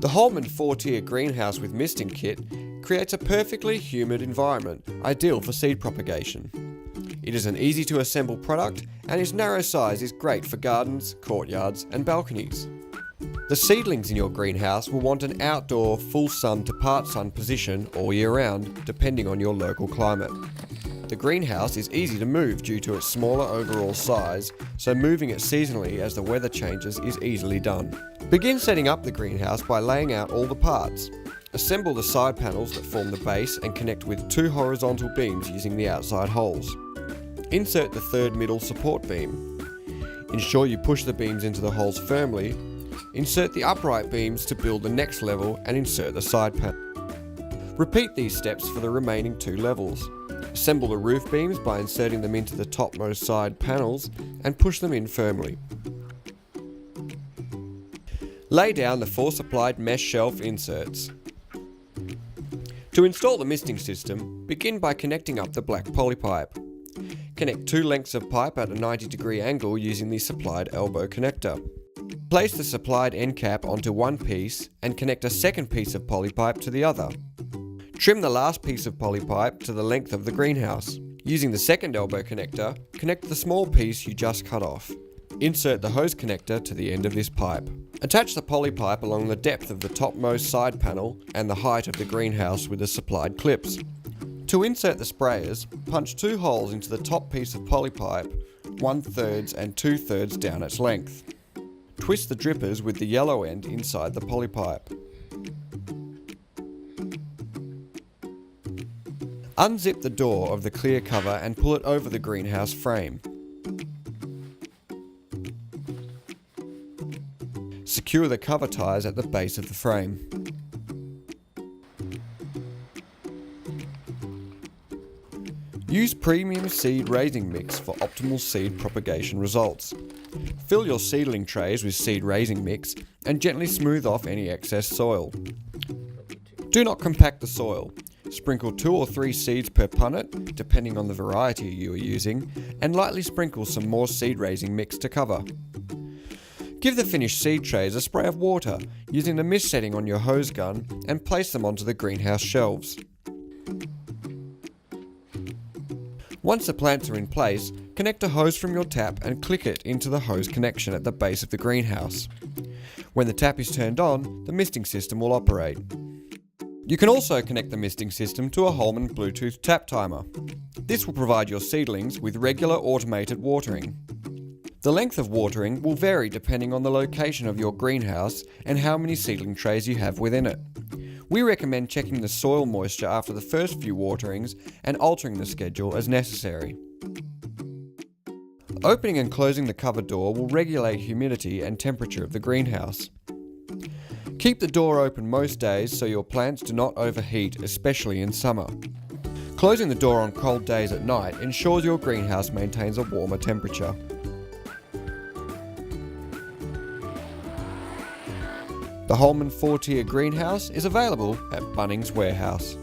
The Holman 4-tier greenhouse with misting kit creates a perfectly humid environment, ideal for seed propagation. It is an easy to assemble product and its narrow size is great for gardens, courtyards and balconies. The seedlings in your greenhouse will want an outdoor full sun to part sun position all year round, depending on your local climate. The greenhouse is easy to move due to its smaller overall size, so moving it seasonally as the weather changes is easily done. Begin setting up the greenhouse by laying out all the parts. Assemble the side panels that form the base and connect with 2 horizontal beams using the outside holes. Insert the third middle support beam. Ensure you push the beams into the holes firmly. Insert the upright beams to build the next level and insert the side panel. Repeat these steps for the remaining 2 levels. Assemble the roof beams by inserting them into the topmost side panels and push them in firmly. Lay down the 4 supplied mesh shelf inserts. To install the misting system, begin by connecting up the black polypipe. Connect 2 lengths of pipe at a 90-degree angle using the supplied elbow connector. Place the supplied end cap onto one piece and connect a second piece of polypipe to the other. Trim the last piece of polypipe to the length of the greenhouse. Using the second elbow connector, connect the small piece you just cut off. Insert the hose connector to the end of this pipe. Attach the polypipe along the depth of the topmost side panel and the height of the greenhouse with the supplied clips. To insert the sprayers, punch 2 holes into the top piece of polypipe, 1/3 and 2/3 down its length. Twist the drippers with the yellow end inside the polypipe. Unzip the door of the clear cover and pull it over the greenhouse frame. Secure the cover ties at the base of the frame. Use premium seed raising mix for optimal seed propagation results. Fill your seedling trays with seed raising mix and gently smooth off any excess soil. Do not compact the soil. Sprinkle 2 or 3 seeds per punnet, depending on the variety you are using, and lightly sprinkle some more seed raising mix to cover. Give the finished seed trays a spray of water using the mist setting on your hose gun and place them onto the greenhouse shelves. Once the plants are in place, connect a hose from your tap and click it into the hose connection at the base of the greenhouse. When the tap is turned on, the misting system will operate. You can also connect the misting system to a Holman Bluetooth tap timer. This will provide your seedlings with regular automated watering. The length of watering will vary depending on the location of your greenhouse and how many seedling trays you have within it. We recommend checking the soil moisture after the first few waterings and altering the schedule as necessary. Opening and closing the cover door will regulate humidity and temperature of the greenhouse. Keep the door open most days so your plants do not overheat, especially in summer. Closing the door on cold days at night ensures your greenhouse maintains a warmer temperature. The Holman 4-tier greenhouse is available at Bunnings Warehouse.